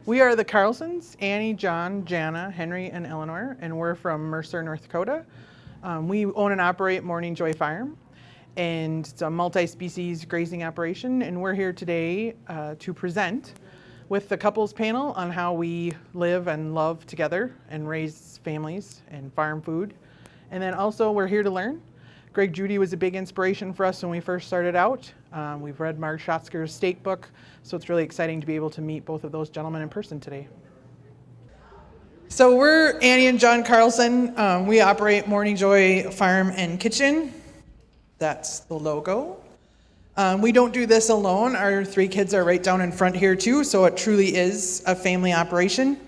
We are the Carlsons, Annie, John, Jana, Henry, and Eleanor, and we're from Mercer, North Dakota. We own and operate Morning Joy Farm, and it's a multi-species grazing operation, and we're here today to present with the couples panel on how we live and love together and raise families and farm food. And then also we're here to learn. Greg Judy was a big inspiration for us when we first started out. We've read Marg Schatzker's steak book, so it's really exciting to be able to meet both of those gentlemen in person today. So we're Annie and John Carlson. We operate Morning Joy Farm and Kitchen. That's the logo. We don't do this alone. Our 3 kids are right down in front here too, so it truly is a family operation.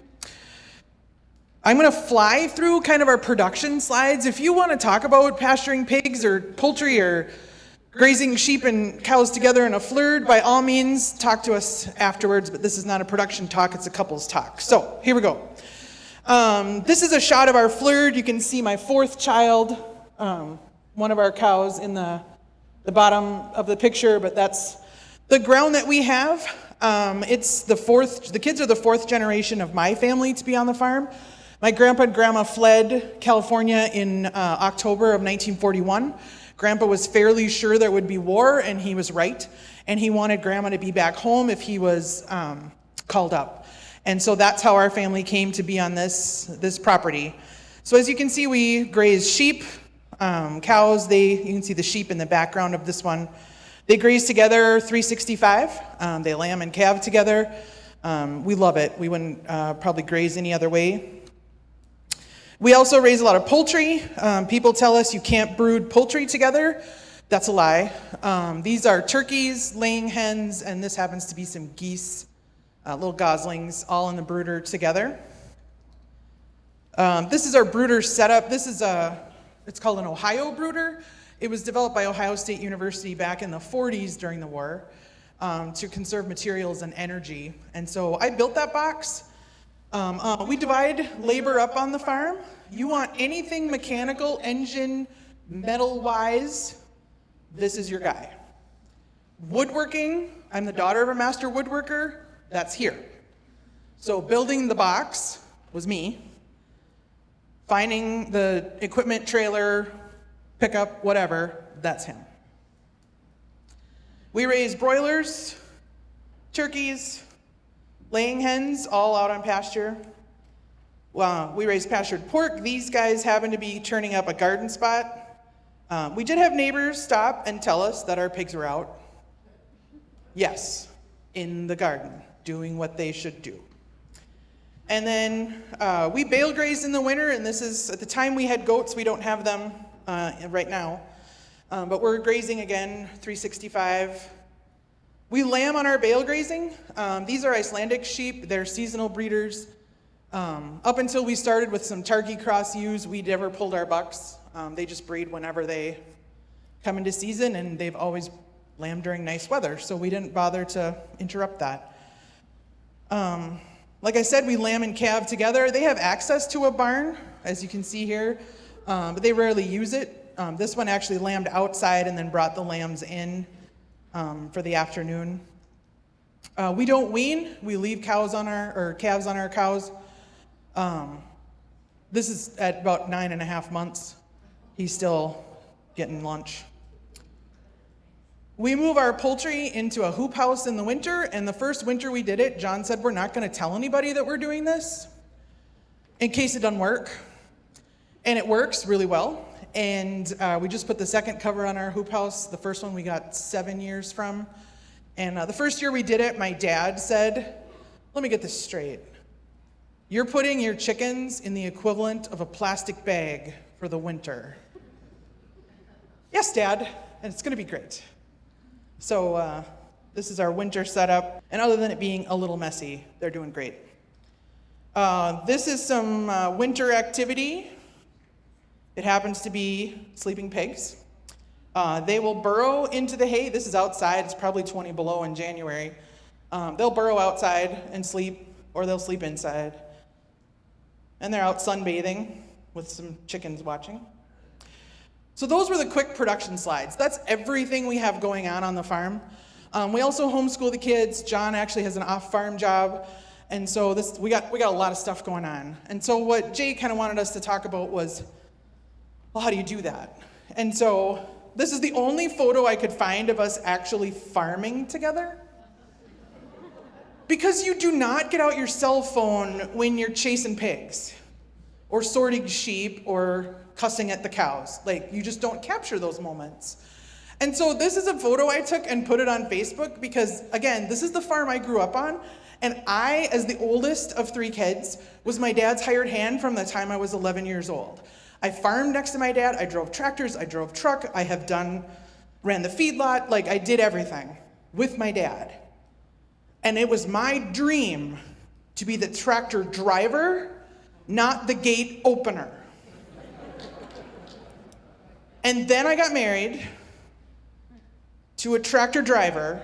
I'm going to fly through kind of our production slides. If you want to talk about pasturing pigs or poultry or grazing sheep and cows together in a flurd, by all means, talk to us afterwards, but this is not a production talk, it's a couples talk. So, here we go. This is a shot of our flurd. You can see my 4th child, one of our cows in the bottom of the picture, but that's the ground that we have. The kids are the 4th generation of my family to be on the farm. My grandpa and grandma fled California in October of 1941. Grandpa was fairly sure there would be war, and he was right. And he wanted grandma to be back home if he was called up. And so that's how our family came to be on this property. So as you can see, we graze sheep, cows. You can see the sheep in the background of this one. They graze together 365. They lamb and calve together. We love it. We wouldn't probably graze any other way. We also raise a lot of poultry. People tell us you can't brood poultry together. That's a lie. These are turkeys, laying hens, and this happens to be some geese, little goslings, all in the brooder together. This is our brooder setup. It's called an Ohio brooder. It was developed by Ohio State University back in the 40s during the war to conserve materials and energy. And so I built that box. We divide labor up on the farm. You want anything mechanical, engine, metal-wise, this is your guy. Woodworking, I'm the daughter of a master woodworker, that's here. So building the box was me. Finding the equipment, trailer, pickup, whatever, that's him. We raise broilers, turkeys, laying hens, all out on pasture. We raise pastured pork. These guys happen to be turning up a garden spot. We did have neighbors stop and tell us that our pigs were out. Yes, in the garden, doing what they should do. And then we bale graze in the winter, and this is, at the time we had goats, we don't have them right now. But we're grazing again, 365. We lamb on our bale grazing. These are Icelandic sheep. They're seasonal breeders. Up until we started with some Targhee cross ewes, we never pulled our bucks. They just breed whenever they come into season, and they've always lambed during nice weather, so we didn't bother to interrupt that. Like I said, we lamb and calve together. They have access to a barn, as you can see here, but they rarely use it. This one actually lambed outside and then brought the lambs in for the afternoon. We don't wean. We leave calves on our cows. This is at about 9.5 months. He's still getting lunch. We move our poultry into a hoop house in the winter, and the first winter we did it, John said we're not going to tell anybody that we're doing this in case it doesn't work. And it works really well. And we just put the second cover on our hoop house. The first one we got 7 years from. And the first year we did it, my dad said, let me get this straight. You're putting your chickens in the equivalent of a plastic bag for the winter. Yes, Dad, and it's going to be great. So this is our winter setup. And other than it being a little messy, they're doing great. This is some winter activity. It happens to be sleeping pigs. They will burrow into the hay. This is outside. It's probably 20 below in January. They'll burrow outside and sleep, or they'll sleep inside. And they're out sunbathing with some chickens watching. So those were the quick production slides. That's everything we have going on the farm. We also homeschool the kids. John actually has an off-farm job. And so we got a lot of stuff going on. And so what Jay kind of wanted us to talk about was, well, how do you do that? And so this is the only photo I could find of us actually farming together. Because you do not get out your cell phone when you're chasing pigs or sorting sheep or cussing at the cows. Like, you just don't capture those moments. And so this is a photo I took and put it on Facebook because, again, this is the farm I grew up on. And I, as the oldest of 3 kids, was my dad's hired hand from the time I was 11 years old. I farmed next to my dad. I drove tractors. I drove truck. ran the feedlot. Like, I did everything with my dad. And it was my dream to be the tractor driver, not the gate opener. And then I got married to a tractor driver,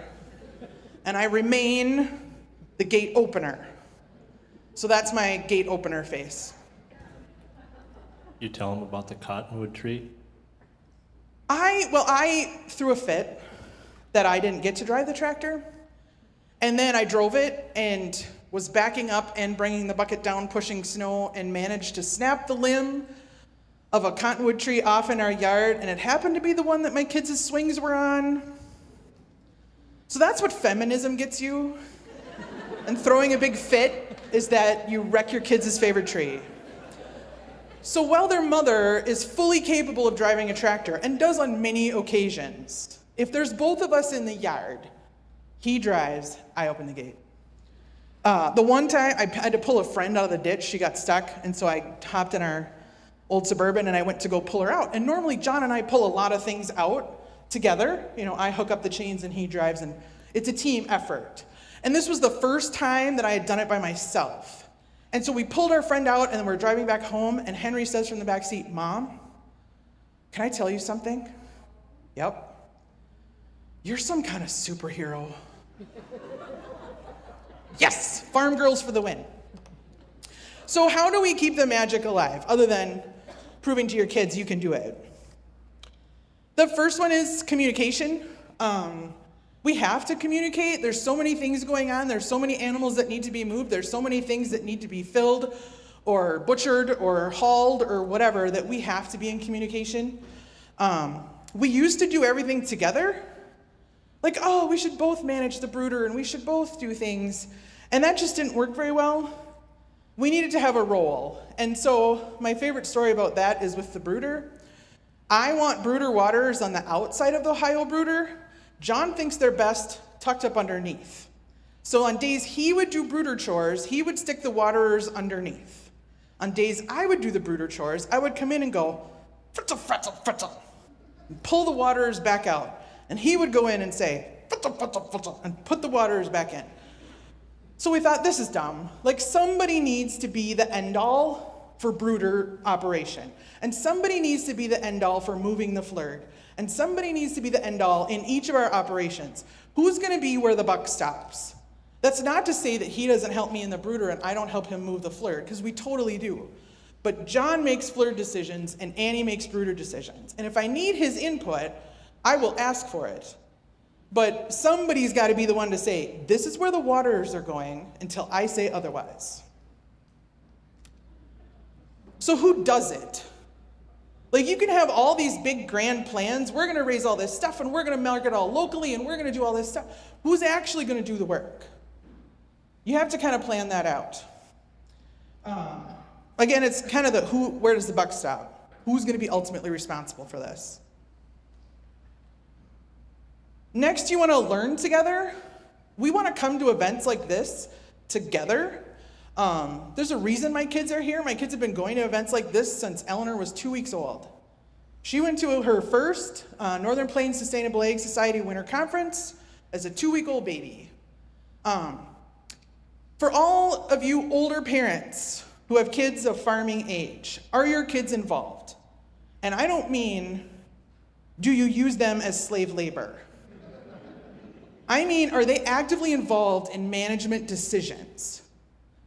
and I remain the gate opener. So that's my gate opener face. You tell him about the Cottonwood tree? I threw a fit that I didn't get to drive the tractor. And then I drove it and was backing up and bringing the bucket down, pushing snow, and managed to snap the limb of a cottonwood tree off in our yard. And it happened to be the one that my kids' swings were on. So that's what feminism gets you. And throwing a big fit is that you wreck your kids' favorite tree. So while their mother is fully capable of driving a tractor and does on many occasions, if there's both of us in the yard, he drives, I open the gate. The one time I had to pull a friend out of the ditch, she got stuck, and so I hopped in our old Suburban and I went to go pull her out. And normally John and I pull a lot of things out together. You know, I hook up the chains and he drives, and it's a team effort. And this was the first time that I had done it by myself. And so we pulled our friend out and we're driving back home, and Henry says from the back seat, "Mom, can I tell you something?" "Yep." "You're some kind of superhero." Yes, farm girls for the win. So how do we keep the magic alive, other than proving to your kids you can do it? The first one is communication. We have to communicate. There's so many things going on. There's so many animals that need to be moved. There's so many things that need to be filled or butchered or hauled or whatever, that we have to be in communication. We used to do everything together. Like, oh, we should both manage the brooder and we should both do things. And that just didn't work very well. We needed to have a role. And so my favorite story about that is with the brooder. I want brooder waters on the outside of the Ohio brooder. John thinks they're best tucked up underneath. So on days he would do brooder chores, he would stick the waterers underneath. On days I would do the brooder chores, I would come in and go, "Fritzel, fritzel, fritzel," and pull the waterers back out. And he would go in and say, "Fritzel, fritzel, fritzel," and put the waterers back in. So we thought, this is dumb. Like, somebody needs to be the end-all for brooder operation. And somebody needs to be the end-all for moving the flirt. And somebody needs to be the end-all in each of our operations. Who's going to be where the buck stops? That's not to say that he doesn't help me in the brooder and I don't help him move the flirt, because we totally do. But John makes flirt decisions and Annie makes brooder decisions. And if I need his input, I will ask for it. But somebody's got to be the one to say, this is where the waters are going, until I say otherwise. So who does it? Like, you can have all these big grand plans. We're going to raise all this stuff and we're going to market all locally and we're going to do all this stuff. Who's actually going to do the work? You have to kind of plan that out. Again, it's kind of where does the buck stop? Who's going to be ultimately responsible for this? Next, you want to learn together. We want to come to events like this together. There's a reason my kids are here. My kids have been going to events like this since Eleanor was 2 weeks old. She went to her first Northern Plains Sustainable Ag Society Winter Conference as a 2-week-old baby. For all of you older parents who have kids of farming age, are your kids involved? And I don't mean, do you use them as slave labor? I mean, are they actively involved in management decisions?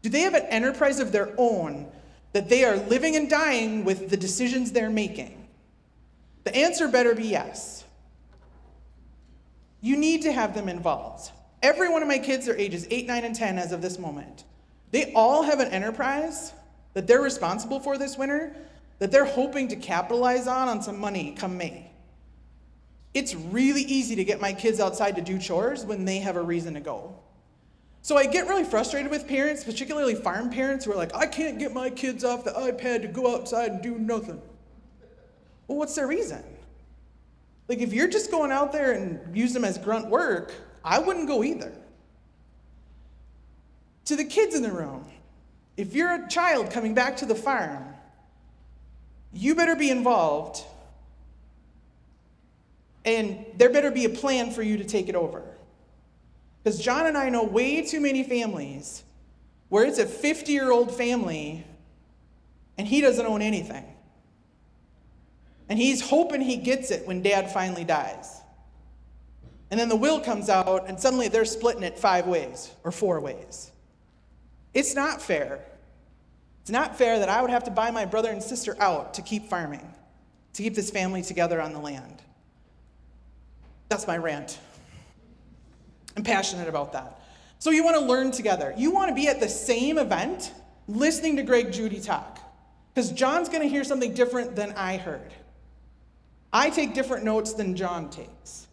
Do they have an enterprise of their own that they are living and dying with the decisions they're making? The answer better be yes. You need to have them involved. Every one of my kids are ages 8, 9, and 10 as of this moment. They all have an enterprise that they're responsible for this winter that they're hoping to capitalize on some money come May. It's really easy to get my kids outside to do chores when they have a reason to go. So I get really frustrated with parents, particularly farm parents, who are like, I can't get my kids off the iPad to go outside and do nothing. Well, what's their reason? Like, if you're just going out there and use them as grunt work, I wouldn't go either. To the kids in the room, if you're a child coming back to the farm, you better be involved, and there better be a plan for you to take it over. Because John and I know way too many families where it's a 50-year-old family and he doesn't own anything. And he's hoping he gets it when dad finally dies. And then the will comes out and suddenly they're splitting it 5 ways or 4 ways. It's not fair. It's not fair that I would have to buy my brother and sister out to keep farming, to keep this family together on the land. That's my rant. I'm passionate about that. So you want to learn together. You want to be at the same event listening to Greg Judy talk. Because John's going to hear something different than I heard. I take different notes than John takes.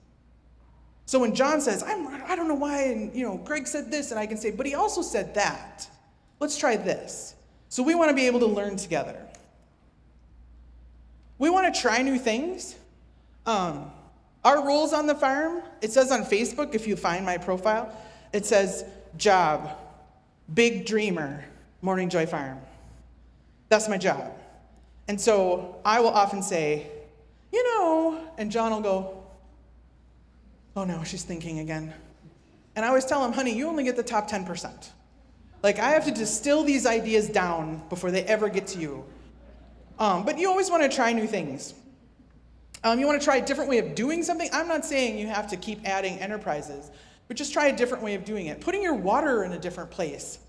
So when John says, I don't know why, and Greg said this, and I can say, but he also said that. Let's try this. So we want to be able to learn together. We want to try new things. Our roles on the farm, it says on Facebook, if you find my profile, it says, job, big dreamer, Morning Joy Farm. That's my job. And so I will often say, and John will go, oh no, she's thinking again. And I always tell him, honey, you only get the top 10%. Like, I have to distill these ideas down before they ever get to you. But you always want to try new things. You want to try a different way of doing something. I'm not saying you have to keep adding enterprises, but just try a different way of doing it. Putting your water in a different place.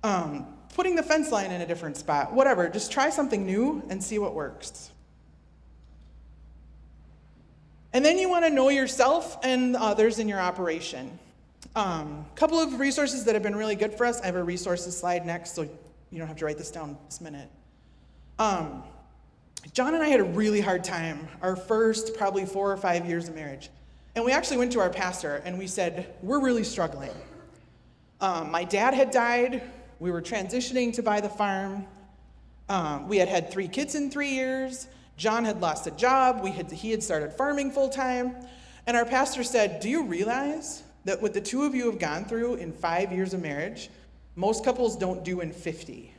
Putting the fence line in a different spot. Whatever. Just try something new and see what works. And then you want to know yourself and others in your operation. Couple of resources that have been really good for us. I have a resources slide next, so you don't have to write this down this minute. John and I had a really hard time our first probably 4 or 5 years of marriage. And we actually went to our pastor and we said, we're really struggling. My dad had died. We were transitioning to buy the farm. We had 3 kids in 3 years. John had lost a job. He had started farming full time. And our pastor said, do you realize that what the 2 of you have gone through in 5 years of marriage, most couples don't do in 50?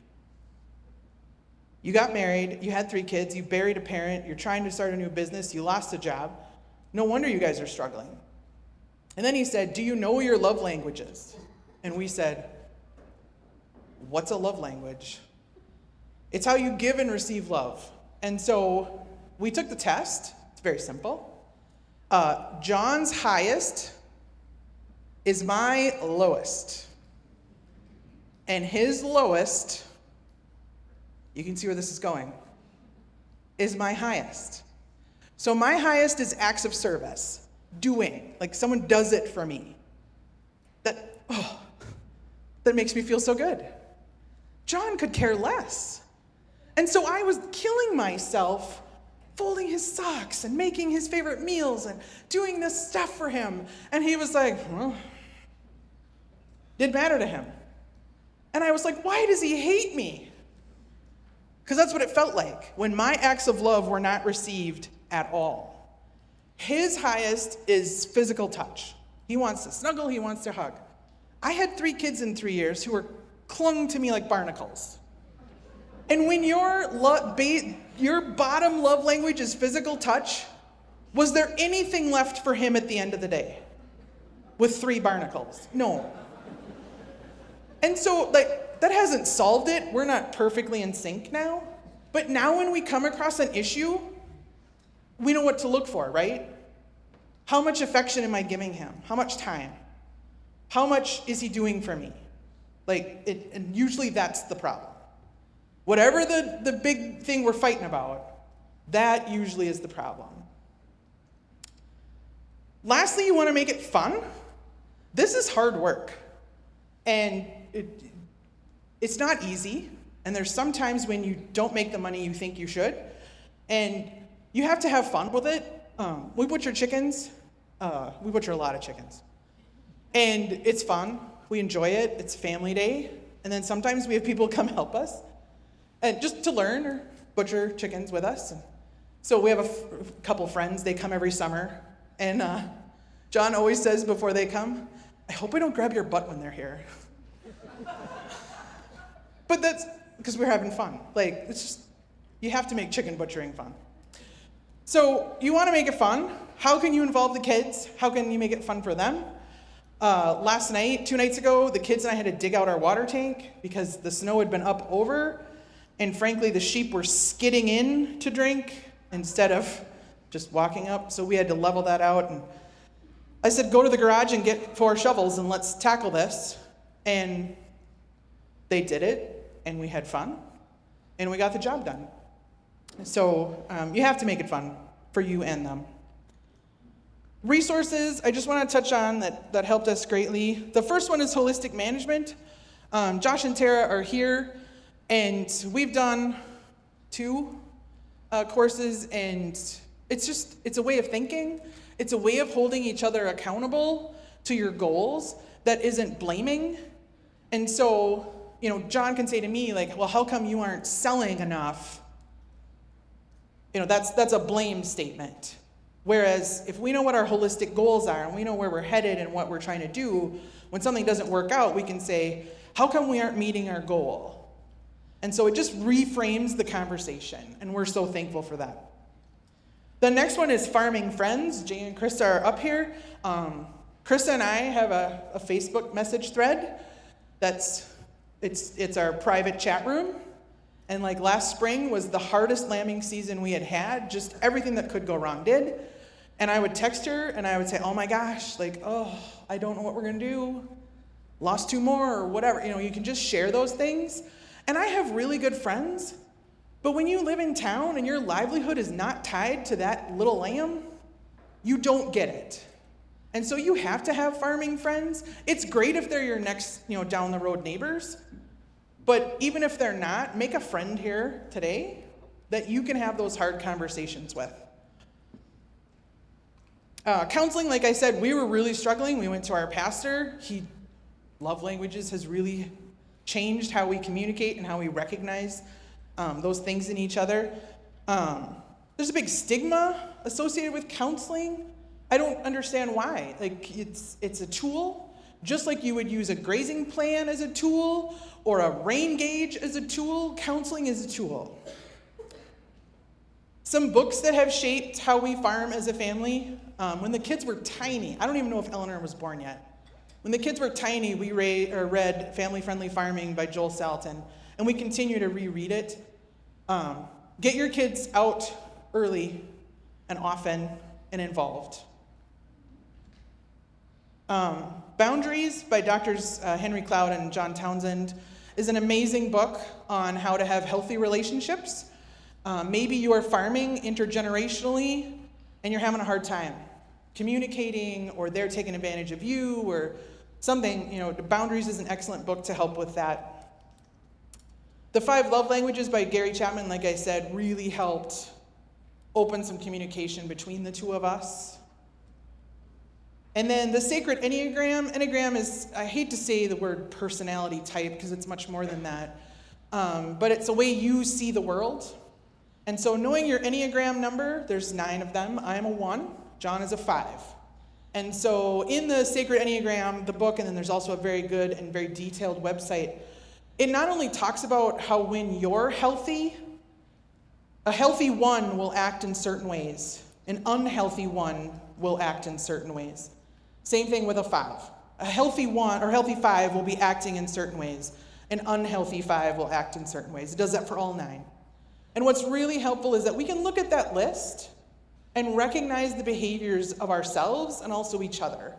You got married, you had 3 kids, you buried a parent, you're trying to start a new business, you lost a job. No wonder you guys are struggling. And then he said, do you know your love languages? And we said, what's a love language? It's how you give and receive love. And so we took the test. It's very simple. John's highest is my lowest. And his lowest, you can see where this is going, is my highest. So my highest is acts of service, doing, like someone does it for me. That makes me feel so good. John could care less. And so I was killing myself folding his socks and making his favorite meals and doing this stuff for him. And he was like, well, didn't matter to him. And I was like, why does he hate me? Because that's what it felt like when my acts of love were not received at all. His highest is physical touch. He wants to snuggle, he wants to hug. I had 3 kids in 3 years who were clung to me like barnacles. And when your bottom love language is physical touch, was there anything left for him at the end of the day with 3 barnacles? No. And so, that hasn't solved it. We're not perfectly in sync now. But now when we come across an issue, we know what to look for, right? How much affection am I giving him? How much time? How much is he doing for me? And usually that's the problem. Whatever the big thing we're fighting about, that usually is the problem. Lastly, you want to make it fun. This is hard work. And It's not easy, and there's some times when you don't make the money you think you should, and you have to have fun with it. We butcher chickens. We butcher a lot of chickens. And it's fun. We enjoy it. It's family day. And then sometimes we have people come help us, and just to learn or butcher chickens with us. And so we have a couple friends. They come every summer. And John always says before they come, I hope we don't grab your butt when they're here. But that's because we're having fun. Like, it's just, you have to make chicken butchering fun. So you want to make it fun. How can you involve the kids? How can you make it fun for them? Last night, 2 nights ago, the kids and I had to dig out our water tank because the snow had been up over, and frankly, the sheep were skidding in to drink instead of just walking up, so we had to level that out. And I said, go to the garage and get 4 shovels and let's tackle this. And they did it, and we had fun, and we got the job done. So you have to make it fun for you and them. Resources, I just want to touch on that helped us greatly. The first one is holistic management. Josh and Tara are here, and we've done 2 courses, and it's a way of thinking. It's a way of holding each other accountable to your goals that isn't blaming. And so, John can say to me, like, well, how come you aren't selling enough? That's a blame statement. Whereas if we know what our holistic goals are and we know where we're headed and what we're trying to do, when something doesn't work out, we can say, how come we aren't meeting our goal? And so it just reframes the conversation, and we're so thankful for that. The next one is farming friends. Jay and Krista are up here. Krista and I have a Facebook message thread it's our private chat room. And like last spring was the hardest lambing season we had. Just everything that could go wrong did. And I would text her and I would say, oh my gosh, I don't know what we're gonna do. Lost 2 more or whatever. You can just share those things. And I have really good friends, but when you live in town and your livelihood is not tied to that little lamb, you don't get it. And so you have to have farming friends. It's great if they're your next, down the road neighbors. But even if they're not, make a friend here today that you can have those hard conversations with. Counseling, like I said, we were really struggling. We went to our pastor. Love languages has really changed how we communicate and how we recognize those things in each other. There's a big stigma associated with counseling. I don't understand why. It's a tool. Just like you would use a grazing plan as a tool or a rain gauge as a tool, counseling is a tool. Some books that have shaped how we farm as a family. When the kids were tiny, I don't even know if Eleanor was born yet. When the kids were tiny, we read Family Friendly Farming by Joel Salatin, and we continue to reread it. Get your kids out early and often and involved. Boundaries by Drs. Henry Cloud and John Townsend is an amazing book on how to have healthy relationships. Maybe you are farming intergenerationally and you're having a hard time communicating, or they're taking advantage of you or something. Boundaries is an excellent book to help with that. The 5 Love Languages by Gary Chapman, like I said, really helped open some communication between the 2 of us. And then the Sacred Enneagram. Enneagram is, I hate to say the word personality type because it's much more than that, but it's a way you see the world. And so knowing your Enneagram number, there's 9 of them. I'm a 1, John is a 5. And so in the Sacred Enneagram, the book, and then there's also a very good and very detailed website, it not only talks about how when you're healthy, a healthy 1 will act in certain ways. An unhealthy 1 will act in certain ways. Same thing with a 5. A healthy 1 or healthy 5 will be acting in certain ways. An unhealthy 5 will act in certain ways. It does that for all 9. And what's really helpful is that we can look at that list and recognize the behaviors of ourselves and also each other.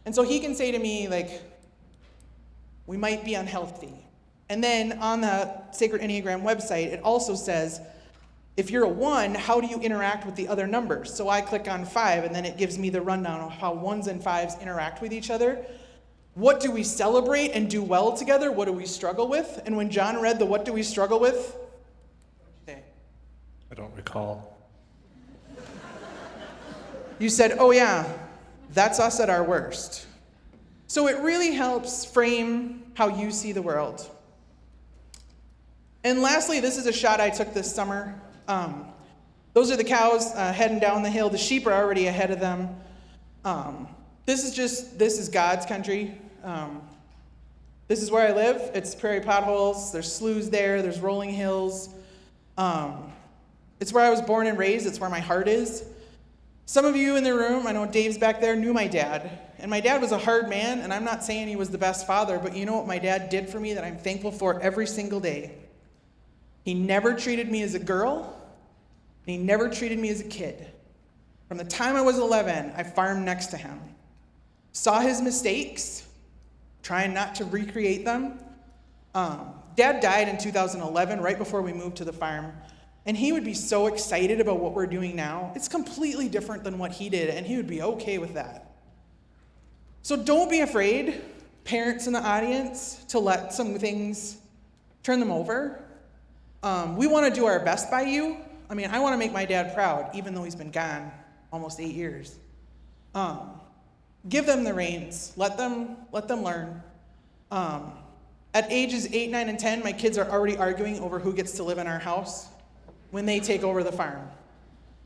And so he can say to me, we might be unhealthy. And then on the Sacred Enneagram website, it also says, if you're a 1, how do you interact with the other numbers? So I click on 5, and then it gives me the rundown of how 1s and 5s interact with each other. What do we celebrate and do well together? What do we struggle with? And when John read the what do we struggle with? I don't recall. You said, oh yeah, that's us at our worst. So it really helps frame how you see the world. And lastly, this is a shot I took this summer. Those are the cows heading down the hill. The sheep are already ahead of them. This is God's country. This is where I live. It's prairie potholes. There's sloughs there. There's rolling hills. It's where I was born and raised. It's where my heart is. Some of you in the room, I know Dave's back there, knew my dad. And my dad was a hard man, and I'm not saying he was the best father, but you know what my dad did for me that I'm thankful for every single day? He never treated me as a girl, and he never treated me as a kid. From the time I was 11, I farmed next to him. Saw his mistakes, trying not to recreate them. Dad died in 2011, right before we moved to the farm. And he would be so excited about what we're doing now. It's completely different than what he did, and he would be okay with that. So don't be afraid, parents in the audience, to let some things turn them over. We want to do our best by you. I mean, I want to make my dad proud, even though he's been gone almost 8 years. Give them the reins. Let them learn. At ages 8, 9, and 10, my kids are already arguing over who gets to live in our house when they take over the farm.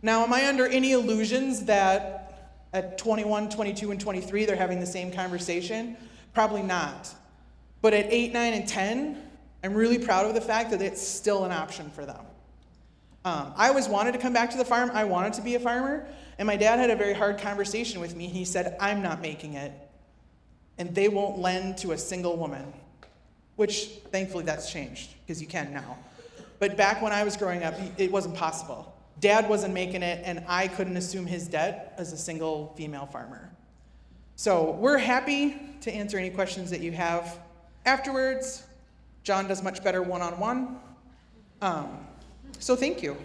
Now, am I under any illusions that at 21, 22, and 23, they're having the same conversation? Probably not. But at 8, 9, and 10, I'm really proud of the fact that it's still an option for them. I always wanted to come back to the farm. I wanted to be a farmer. And my dad had a very hard conversation with me. He said, I'm not making it. And they won't lend to a single woman. Which, thankfully, that's changed, because you can now. But back when I was growing up, it wasn't possible. Dad wasn't making it, and I couldn't assume his debt as a single female farmer. So we're happy to answer any questions that you have afterwards. John does much better one-on-one. So thank you.